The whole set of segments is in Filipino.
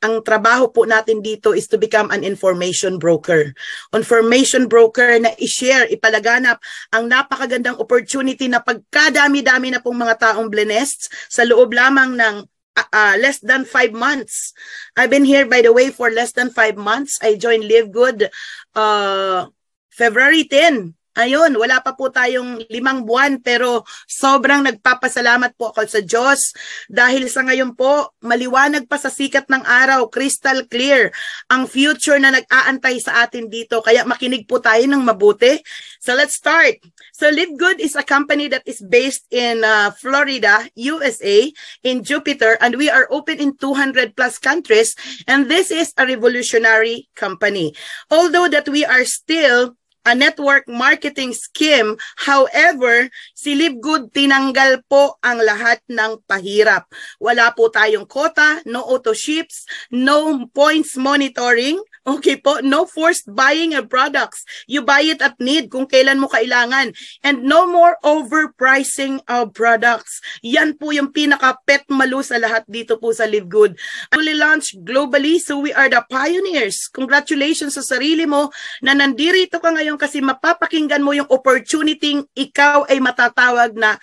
ang trabaho po natin dito is to become an information broker. Information broker na i-share, ipalaganap ang napakagandang opportunity na pagkadami-dami na pong mga taong blessed sa loob lamang ng less than 5 months. I've been here, by the way, for less than 5 months. I joined Live Good February 10. Ayun, wala pa po tayong 5 buwan pero sobrang nagpapasalamat po ako sa Diyos dahil sa ngayon po, maliwanag pa sa sikat ng araw, crystal clear ang future na nag-aantay sa atin dito. Kaya makinig po tayo ng mabuti. So let's start. So Live Good is a company that is based in Florida, USA, in Jupiter, and we are open in 200 plus countries, and this is a revolutionary company. Although that we are still a network marketing scheme. However, si Live Good tinanggal po ang lahat ng pahirap. Wala po tayong quota, no auto ships, no points monitoring, okay po, no forced buying of products. You buy it at need kung kailan mo kailangan. And no more overpricing of products. Yan po yung pinaka-pet malu sa lahat dito po sa Live Good. Fully launched globally, so we are the pioneers. Congratulations sa sarili mo na nandirito ka ngayon kasi mapapakinggan mo yung opportunity ikaw ay matatawag na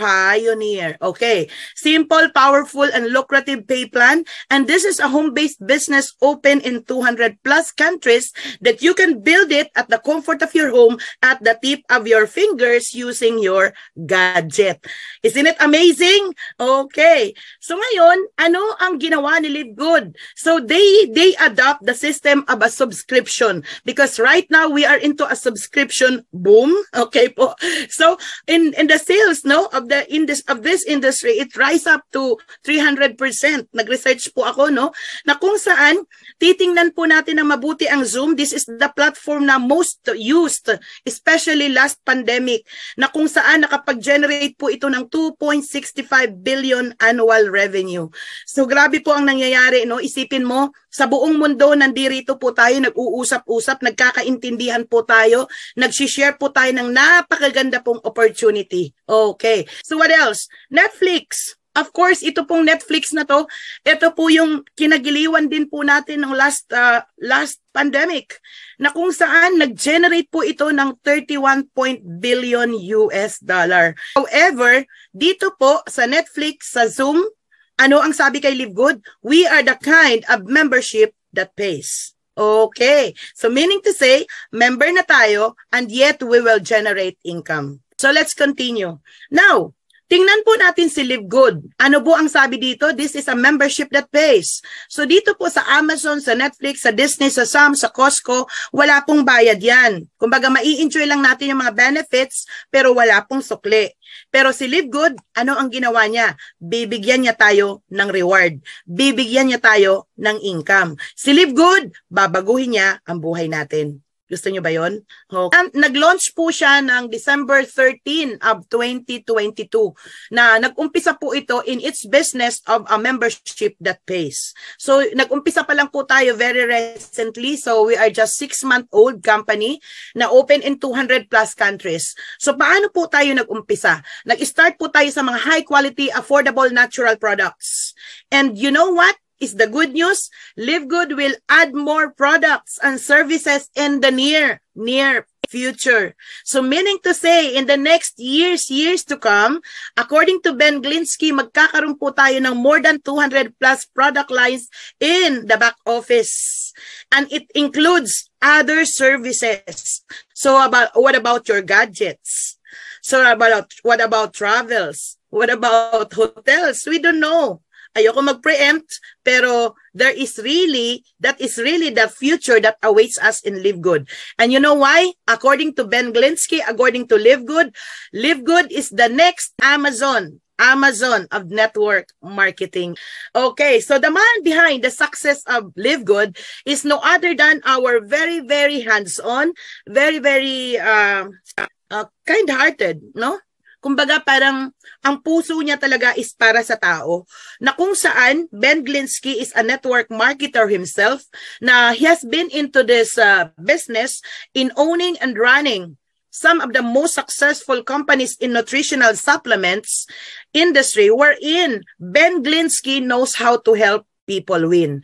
pioneer. Okay. Simple, powerful, and lucrative pay plan. And this is a home-based business open in 200 plus countries that you can build it at the comfort of your home at the tip of your fingers using your gadget. Isn't it amazing? Okay. So ngayon, ano ang ginawa ni Live Good? So they adopt the system of a subscription because right now we are into a subscription boom. Okay po. So in the sales of this industry, it rise up to 300%. Nag-research po ako na kung saan titingnan po natin na mabuti ang Zoom. This is the platform na most used, especially last pandemic, na kung saan nakapag-generate po ito ng 2.65 billion annual revenue. So grabe po ang nangyayari, Isipin mo, sa buong mundo nandirito po tayo, nag-uusap-usap, nagkakaintindihan po tayo, nag-share po tayo ng napakaganda pong opportunity. Okay. So what else? Netflix. Of course, ito pong Netflix na to, ito po yung kinagiliwan din po natin ng last pandemic na kung saan nag-generate po ito ng 31 billion US dollar. However, dito po sa Netflix, sa Zoom, ano ang sabi kay Live Good? We are the kind of membership that pays. Okay. So meaning to say, member na tayo and yet we will generate income. So let's continue. Now, tingnan po natin si Live Good. Ano po ang sabi dito? This is a membership that pays. So dito po sa Amazon, sa Netflix, sa Disney, sa Sam, sa Costco, wala pong bayad yan. Kumbaga, mai-enjoy lang natin yung mga benefits, pero wala pong sukli. Pero si Live Good, ano ang ginawa niya? Bibigyan niya tayo ng reward. Bibigyan niya tayo ng income. Si Live Good, babaguhin niya ang buhay natin. Gusto nyo ba yun? Okay. Nag-launch po siya ng December 13 of 2022 na nag-umpisa po ito in its business of a membership that pays. So nag-umpisa pa lang po tayo very recently. So we are just 6-month-old company na open in 200 plus countries. So paano po tayo nag-umpisa? Nag-start po tayo sa mga high-quality, affordable, natural products. And you know what? Is the good news? Live Good will add more products and services in the near future. So meaning to say, in the next years to come, according to Ben Glinsky, magkakaroon po tayo ng more than 200 plus product lines in the back office. And it includes other services. So what about your gadgets? So what about travels? What about hotels? We don't know. Ayoko mag-preempt, pero that is really the future that awaits us in Live Good. And you know why? According to Ben Glinsky, according to Live Good is the next Amazon of network marketing. Okay, so the man behind the success of Live Good is no other than our very, very hands-on, very, very kind-hearted, Kumbaga parang ang puso niya talaga is para sa tao na kung saan Ben Glinsky is a network marketer himself na he has been into this business in owning and running some of the most successful companies in nutritional supplements industry wherein Ben Glinsky knows how to help people win.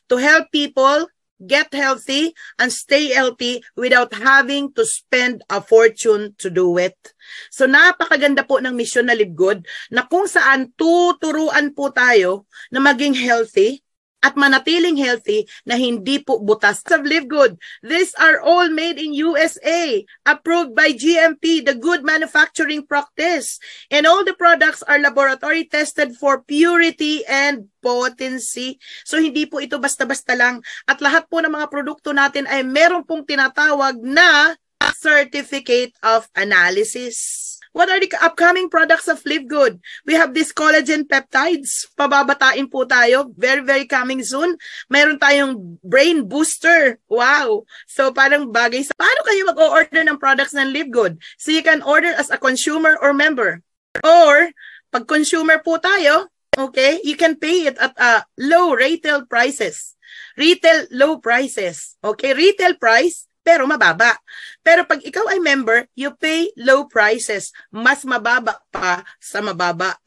To help people get healthy and stay healthy without having to spend a fortune to do it. So napakaganda po ng mission na Live Good na kung saan tuturuan po tayo na maging healthy at manatiling healthy na hindi po butas. Of Live Good, these are all made in USA, approved by GMP, the Good Manufacturing Practice. And all the products are laboratory tested for purity and potency. So hindi po ito basta-basta lang. At lahat po ng mga produkto natin ay meron pong tinatawag na certificate of analysis. What are the upcoming products of Live Good? We have this collagen peptides. Pababatain po tayo. Very, very coming soon. Mayroon tayong brain booster. Wow! So parang bagay sa... Paano kayo mag-o-order ng products ng Live Good? So you can order as a consumer or member. Or, pag consumer po tayo, okay, you can pay it at low retail prices. Retail low prices. Okay, retail price, pero mababa. Pero pag ikaw ay member, you pay low prices. Mas mababa pa sa mababa.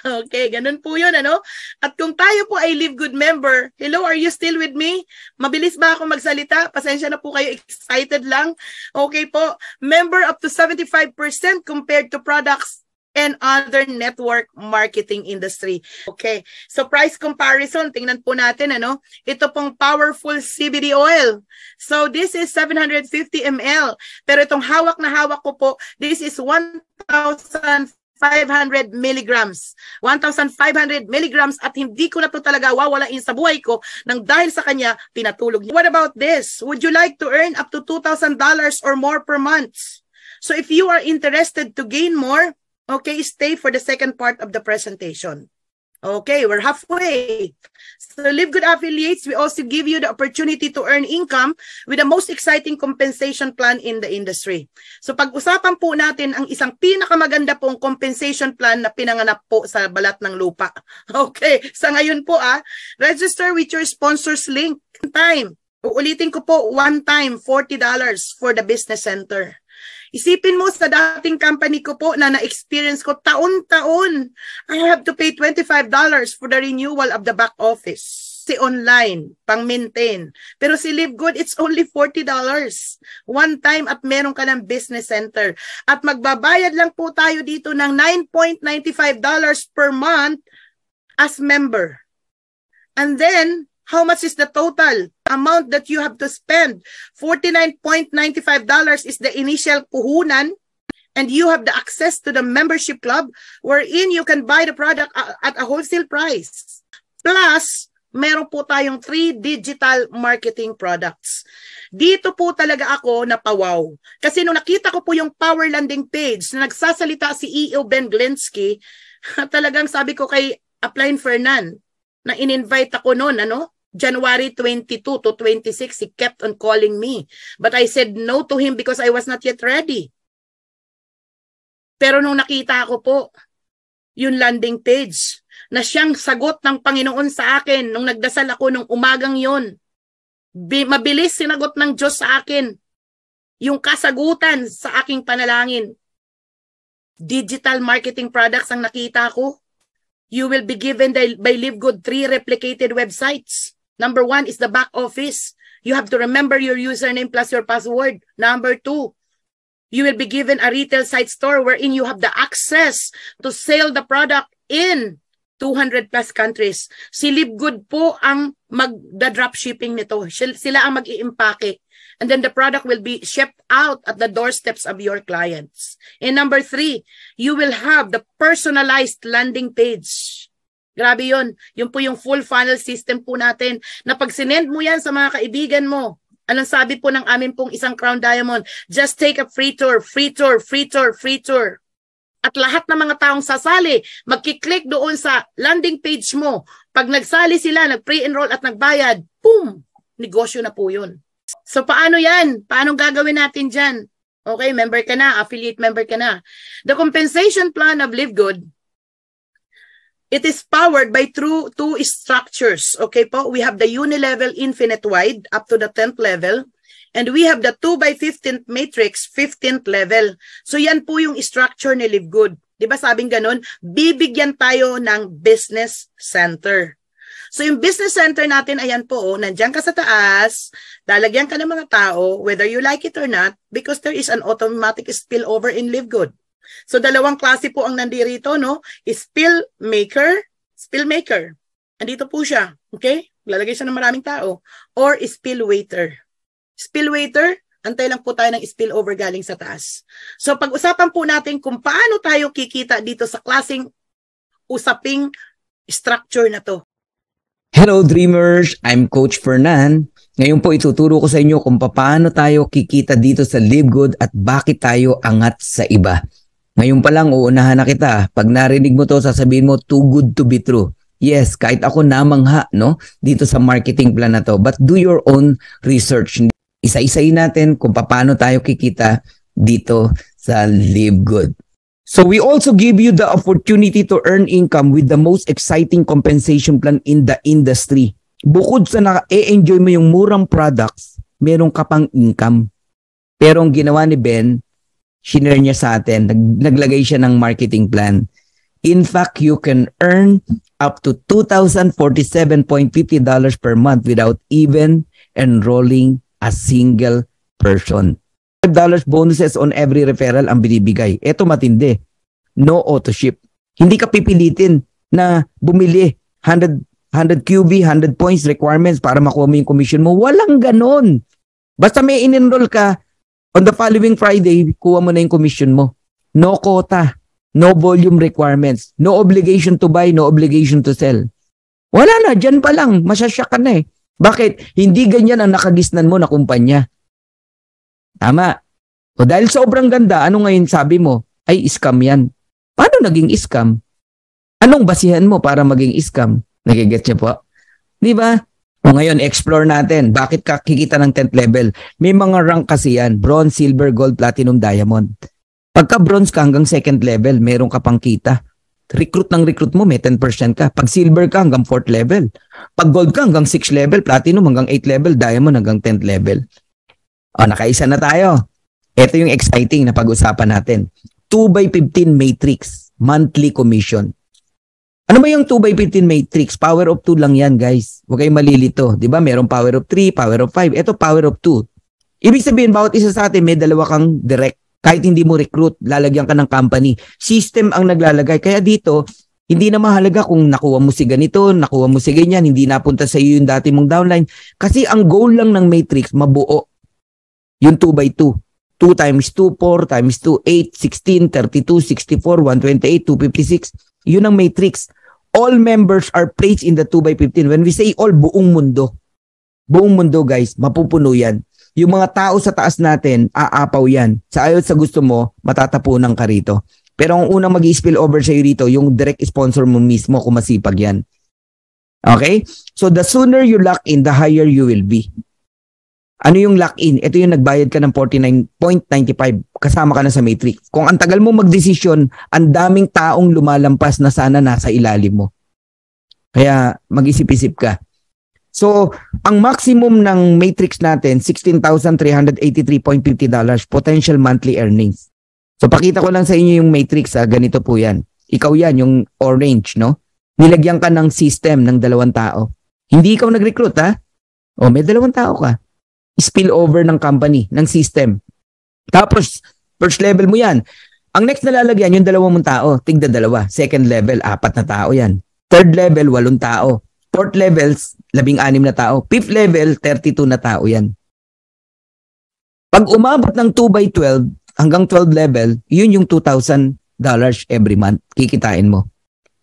Okay, ganun po yun, ano? At kung tayo po ay Live Good member, hello, are you still with me? Mabilis ba ako magsalita? Pasensya na po kayo, excited lang. Okay po, member up to 75% compared to products and other network marketing industry. Okay, so price comparison, tingnan po natin, ano? Ito pong powerful CBD oil. So this is 750 ml. Pero itong hawak na hawak ko po, this is 1,500 milligrams. 1,500 milligrams at hindi ko na to talaga wawalain sa buhay ko nang dahil sa kanya, pinatulog niya. What about this? Would you like to earn up to $2,000 or more per month? So if you are interested to gain more, okay, stay for the second part of the presentation. Okay, we're halfway. So Live Good affiliates, we also give you the opportunity to earn income with the most exciting compensation plan in the industry. So pag-usapan po natin ang isang pinakamaganda pong compensation plan na pinanganap po sa balat ng lupa. Okay, sa ngayon po register with your sponsors link. Time. Uulitin ko po, one time, $40 for the business center. Isipin mo sa dating company ko po na na-experience ko taon-taon. I have to pay $25 for the renewal of the back office. Si online, pang-maintain. Pero si Live Good, it's only $40. One time at meron ka ng business center. At magbabayad lang po tayo dito ng $9.95 per month as member. And then, how much is the total amount that you have to spend? $49.95 is the initial puhunan, and you have the access to the membership club wherein you can buy the product at a wholesale price. Plus, meron po tayong 3 digital marketing products. Dito po talaga ako napawaw. Kasi nung nakita ko po yung Power Landing page na nagsasalita si EO Ben Glinsky, talagang sabi ko kay Upline Fernan, na in-invite ako noon, January 22 to 26, he kept on calling me. But I said no to him because I was not yet ready. Pero nung nakita ko po, yung landing page, na siyang sagot ng Panginoon sa akin nung nagdasal ako nung umagang yon. Mabilis sinagot ng Diyos sa akin yung kasagutan sa aking panalangin. Digital marketing products ang nakita ko. You will be given by Live Good 3 replicated websites. Number 1 is the back office. You have to remember your username plus your password. Number 2, you will be given a retail site store wherein you have the access to sell the product in 200 plus countries. Si Live Good po ang mag-drop shipping nito. Sila ang mag-i-impake. And then the product will be shipped out at the doorsteps of your clients. And number 3, you will have the personalized landing page. Grabe yun. Yun po yung full funnel system po natin na pag sinend mo yan sa mga kaibigan mo, anong sabi po ng amin pong isang Crown Diamond? Just take a free tour, free tour, free tour, free tour. At lahat ng mga taong sasali, magkiklik doon sa landing page mo. Pag nagsali sila, nag-pre-enroll at nagbayad, boom! Negosyo na po yun. So paano yan? Paano gagawin natin dyan? Okay, member ka na, affiliate member ka na. The compensation plan of Live Good, it is powered by two structures. Okay po, we have the Unilevel Infinite Wide up to the 10th level. And we have the 2x15 matrix, 15th level. So yan po yung structure ni Live Good. Diba sabing ganun? Bibigyan tayo ng business center. So yung business center natin, ayan po, nandiyan ka sa taas, lalagyan ka ng mga tao, whether you like it or not, because there is an automatic spillover in Live Good. So dalawang klase po ang nandirito, no? Spillmaker. Andito po siya, okay? Lalagay siya ng maraming tao. Or spillwaiter. Spillwaiter, antay lang po tayo ng spillover galing sa taas. So pag-usapan po natin kung paano tayo kikita dito sa klaseng usaping structure na to. Hello Dreamers! I'm Coach Fernan. Ngayon po ituturo ko sa inyo kung paano tayo kikita dito sa Live Good at bakit tayo angat sa iba. Ngayon pa lang uunahan na kita. Pag narinig mo to, sasabihin mo too good to be true. Yes, kahit ako namangha, no, dito sa marketing plan na to. But do your own research. Isa-isayin natin kung paano tayo kikita dito sa Live Good. So we also give you the opportunity to earn income with the most exciting compensation plan in the industry. Bukod sa na-enjoy mo yung murang products, meron ka pang income. Pero ang ginawa ni Ben, shinare niya sa atin, naglagay siya ng marketing plan. In fact, you can earn up to $2,047.50 per month without even enrolling a single person. $5 bonuses on every referral ang binibigay. Ito matindi. No auto ship. Hindi ka pipilitin na bumili 100 QB, 100 points requirements para makuha mo yung commission mo. Walang ganon. Basta may in-enroll ka, on the following Friday, kuha mo na yung commission mo. No quota. No volume requirements. No obligation to buy, no obligation to sell. Wala na, dyan pa lang. Masyasyak ka na eh. Bakit? Hindi ganyan ang nakagisnan mo na kumpanya. Tama. O dahil sobrang ganda, ano ngayon sabi mo? Ay, scam yan. Paano naging scam? Anong basihan mo para maging scam? Nagigets niyo po? Di ba? O ngayon, explore natin. Bakit ka kikita ng 10th level? May mga rank kasi yan. Bronze, silver, gold, platinum, diamond. Pagka bronze ka hanggang 2nd level, meron ka pang kita. Recruit mo, may 10% ka. Pag silver ka hanggang 4th level. Pag gold ka hanggang 6th level, platinum hanggang 8th level, diamond hanggang 10th level. O, nakaisa na tayo. Ito yung exciting na pag-usapan natin. 2x15 matrix, monthly commission. Ano ba yung 2x15 matrix? Power of 2 lang yan, guys. Huwag kayong malilito. Di ba? Merong power of 3, power of 5. Ito, power of 2. Ibig sabihin, bawat isa sa atin, may dalawa kang direct. Kahit hindi mo recruit, lalagyan ka ng company. System ang naglalagay. Kaya dito, hindi na mahalaga kung nakuha mo si ganito, nakuha mo si ganyan, hindi napunta sa iyo yung dati mong downline. Kasi ang goal lang ng matrix, mabuo. Yung 2x2. 2 times 2, 4 times 2, 8, 16, 32, 64, 128, 256. Yun ang matrix. All members are placed in the 2x15. When we say all, buong mundo. Buong mundo, guys, mapupuno yan. Yung mga tao sa taas natin, aapaw yan. Sa ayaw sa gusto mo, matatapunan ka rito. Pero ang unang mag-i-spill over sa'yo rito, yung direct sponsor mo mismo kung masipag yan. Okay? So the sooner you lock in, the higher you will be. Ano yung lock in? Ito yung nagbayad ka ng 49.95. Kasama ka na sa matrix. Kung ang tagal mo magdesisyon, ang daming taong lumalampas na sana nasa ilalim mo. Kaya mag-isip-isip ka. So, ang maximum ng matrix natin, $16,383.50 potential monthly earnings. So, pakita ko lang sa inyo yung matrix. Ganito po yan. Ikaw yan, yung orange, no? Nilagyan ka ng system ng 2 tao. Hindi ikaw nag-recruit, ha? O, may 2 tao ka. Spill over ng company, ng system. Tapos, first level mo yan. Ang next na lalagyan, yung 2 mong tao, tigda 2. Second level, 4 na tao yan. Third level, 8 tao. Fourth levels, 16 na tao. Fifth level, 32 na tao yan. Pag umabot ng 2x12 hanggang 12 level, yun yung $2,000 every month. Kikitain mo.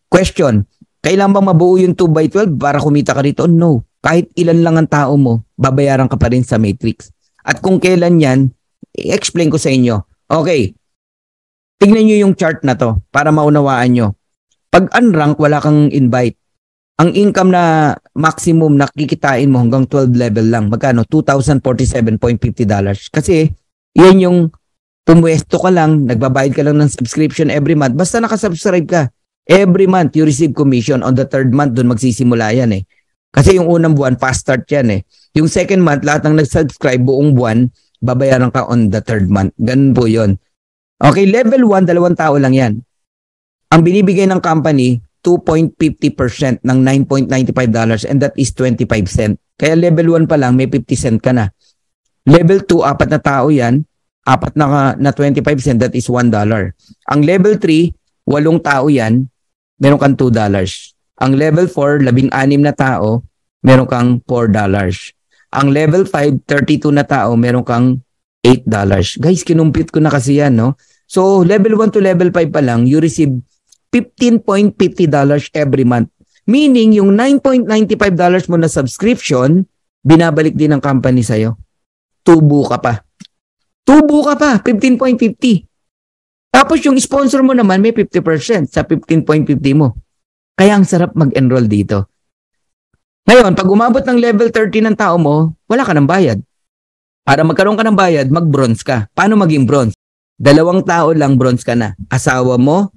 Question, kailan bang mabuo yung 2x12 para kumita ka rito? No. Kahit ilan lang ang tao mo, babayaran ka pa rin sa matrix. At kung kailan yan, i-explain ko sa inyo. Okay, tignan nyo yung chart na to para maunawaan nyo. Pag unrank, wala kang invite. Ang income na maximum na kikitain mo hanggang 12 level lang. Magkano? $2,047.50. Kasi yan yung pumwesto ka lang, nagbabayad ka lang ng subscription every month. Basta nakasubscribe ka. Every month, you receive commission. On the 3rd month, dun magsisimula yan eh. Kasi yung unang buwan, fast start yan eh. Yung 2nd month, lahat ng nag-subscribe buong buwan, babayaran ka on the 3rd month. Ganun po yun. Okay, level 1, 2 tao lang yan. Ang binibigay ng company, 2.50% ng $9.95 and that is 25 cent. Kaya level 1 pa lang, may 50 cent ka na. Level 2, 4 na tao yan, 4 na 25 cent, that is $1. Ang level 3, 8 tao yan, meron kang $2. Ang level 4, 16 na tao, meron kang $4. Ang level 5, 32 na tao, meron kang $8. Guys, kinumpit ko na kasi yan, no? So, level 1 to level 5 pa lang, you receive $15.50 every month. Meaning, yung $9.95 mo na subscription, binabalik din ng company sa'yo. Tubo ka pa. 15.50. Tapos yung sponsor mo naman, may 50% sa 15.50 mo. Kaya ang sarap mag-enroll dito. Ngayon, pag umabot ng level 30 ng tao mo, wala ka ng bayad. Para magkaroon ka ng bayad, mag-bronze ka. Paano maging bronze? 2 tao lang bronze ka na. Asawa mo,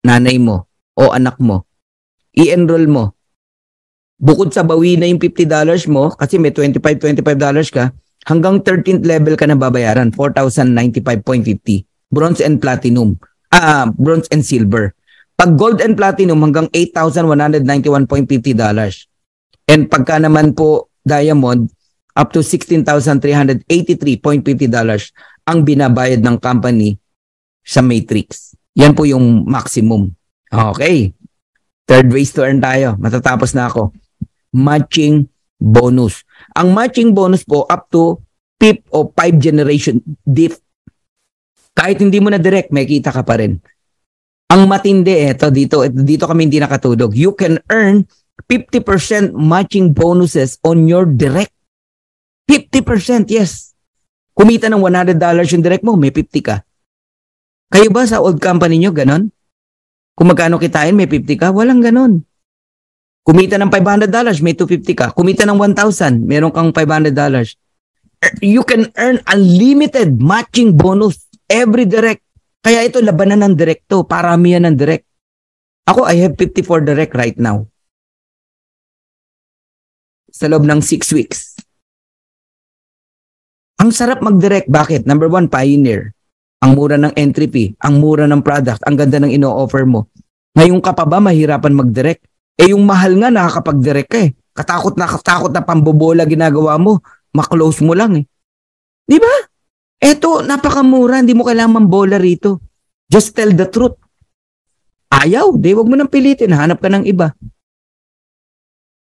nanay mo, o anak mo. I-enroll mo. Bukod sa bawi na yung $50 mo, kasi may $25 ka, hanggang 13th level ka na babayaran, $4,095.50. Bronze and platinum. Bronze and silver. Pag gold and platinum, hanggang $8,191.50. And pagka naman po diamond, up to $16,383.50 ang binabayad ng company sa matrix. Yan po yung maximum. Okay. Third ways to earn tayo. Matatapos na ako. Matching bonus. Ang matching bonus po up to 5th o 5 generation diff. Kahit hindi mo na direct, may kita ka pa rin. Ang matindi, dito kami hindi nakatulog. You can earn 50% matching bonuses on your direct. 50%, yes. Kumita ng $100 yung direct mo, may 50 ka. Kayo ba sa old company nyo, ganon? Kung magkano kitain, may 50 ka? Walang ganon. Kumita ng $500, may 250 ka. Kumita ng 1,000, meron kang $500. You can earn unlimited matching bonus every direct. Kaya ito, labanan ng direct to. Paramihan ng direct. Ako, I have 54 direct right now. Sa loob ng 6 weeks. Ang sarap mag-direct. Bakit? Number 1, pioneer. Ang mura ng entry fee. Ang mura ng product. Ang ganda ng ino-offer mo. Ngayon ka pa ba mahirapan mag-direct? Yung mahal nga nakakapag-direct ka eh. Katakot na pambobola ginagawa mo. Ma-close mo lang eh. Di ba? Eto, napakamura. Hindi mo kailangan mambola rito. Just tell the truth. Ayaw. Wag mo nang pilitin. Hanap ka ng iba.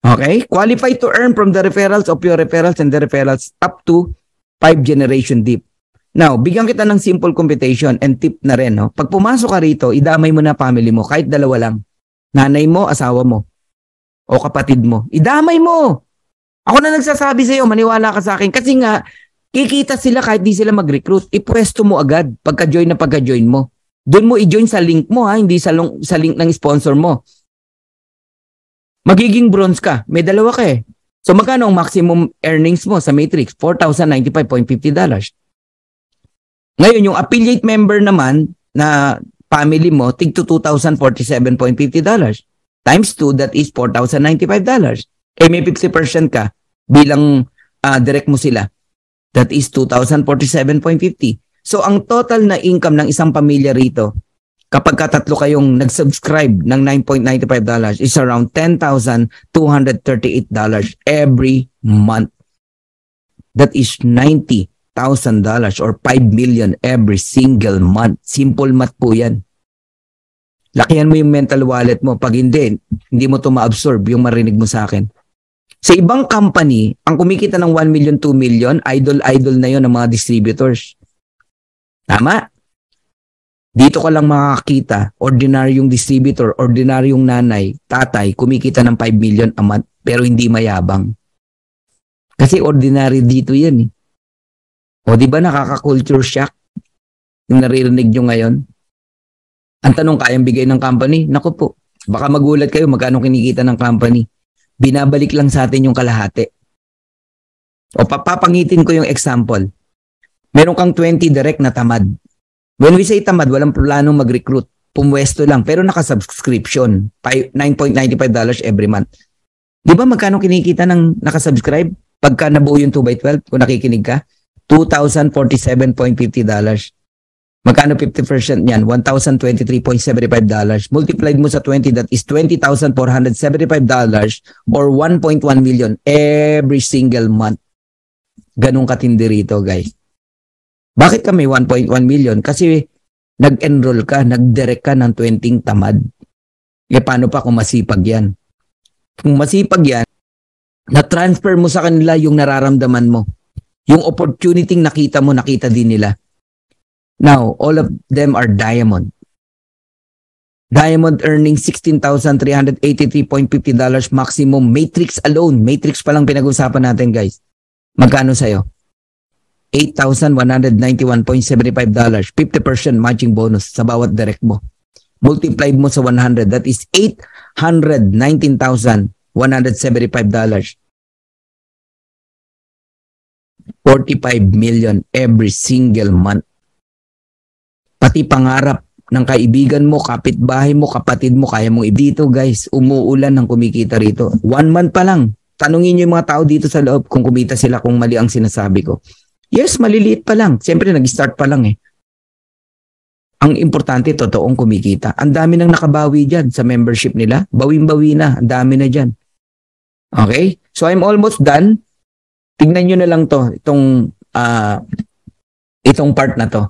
Okay? Qualify to earn from the referrals of your referrals and the referrals up to 5 generation deep. Now, bigyan kita ng simple computation and tip na rin. No? Pag pumasok ka rito, idamay mo na family mo. Kahit 2 lang. Nanay mo, asawa mo. O kapatid mo. Idamay mo. Ako na nagsasabi sa'yo, maniwala ka sa akin. Kasi nga, kikita sila kahit di sila mag-recruit. Ipwesto mo agad pagka-join mo. Doon mo i-join sa link mo, ha? Hindi sa link ng sponsor mo. Magiging bronze ka. May 2 ka eh. So magkano ang maximum earnings mo sa Matrix? $4,095.50. Ngayon, yung affiliate member naman na family mo, tig to $2,047.50. Times 2, that is $4,095. May 50% ka bilang direct mo sila. That is $2,047.50. So ang total na income ng isang pamilya rito, kapag katatlo kayong nag-subscribe ng $9.95 is around $10,238 every month. That is $90,000 or $5 million every single month. Simple math po yan. Lakihan mo yung mental wallet mo. Pag hindi mo ito ma-absorb yung marinig mo sa akin. Sa ibang company, ang kumikita ng 1 million, 2 million, idol na yon ng mga distributors. Tama? Dito ka lang makakita, ordinaryong distributor, ordinaryong nanay, tatay, kumikita ng 5 million a month, pero hindi mayabang. Kasi ordinary dito yan eh. O di ba nakaka-culture shock yung naririnig nyo ngayon? Ang tanong, kayang bigay ng company? Naku po, baka magulat kayo magkano kinikita ng company. Binabalik lang sa atin yung kalahati. O papapangitin ko yung example. Meron kang 20 direct na tamad. When we say tamad, walang planong mag-recruit. Pumwesto lang, pero naka-subscription. $9.95 every month. Di ba magkano kinikita ng nakasubscribe? Pagka nabuo yung 2x12, kung nakikinig ka, $2,047.50. Magkano 50% yan? $1,023.75. Multiplied mo sa 20, that is $20,475 or 1.1 million every single month. Ganun katindi rito, guys. Bakit kami 1.1 million? Kasi nag-enroll ka, nag-direct ka ng 20 tamad. E paano pa kung masipag yan? Kung masipag yan, na-transfer mo sa kanila yung nararamdaman mo. Yung opportunity nakita mo, nakita din nila. Now, all of them are diamond. Diamond earning $16,383.50 maximum. Matrix alone. Matrix pa lang pinag-usapan natin, guys. Magkano sa'yo? $8,191.75. 50% matching bonus sa bawat direct mo. Multiplied mo sa 100. That is $819,175. 45 million every single month. Pati pangarap ng kaibigan mo, kapitbahay mo, kapatid mo, kaya mong dito, guys, umuulan ng kumikita rito. 1 month pa lang. Tanungin niyo yung mga tao dito sa loob kung kumita sila, kung mali ang sinasabi ko. Yes, maliliit pa lang. Siyempre, nag-start pa lang eh. Ang importante, totoong kumikita. Ang dami nang nakabawi dyan sa membership nila. Bawing-bawi na. Ang dami na dyan. Okay? So, I'm almost done. Tingnan nyo na lang to. Itong part na to.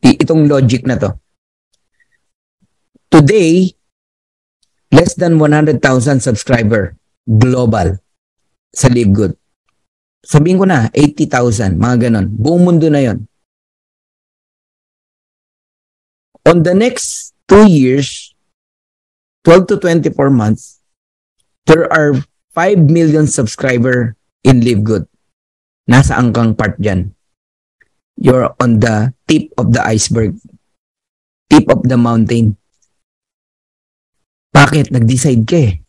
Itong logic na to. Today, less than 100,000 subscriber global sa Live Good. Sabihin ko na, 80,000, mga ganon. Buong mundo na yon. On the next 2 years, 12 to 24 months, there are 5 million subscriber in Live Good. Nasa angkang part dyan. You're on the tip of the iceberg. Tip of the mountain. Bakit? Nag-decide ka eh.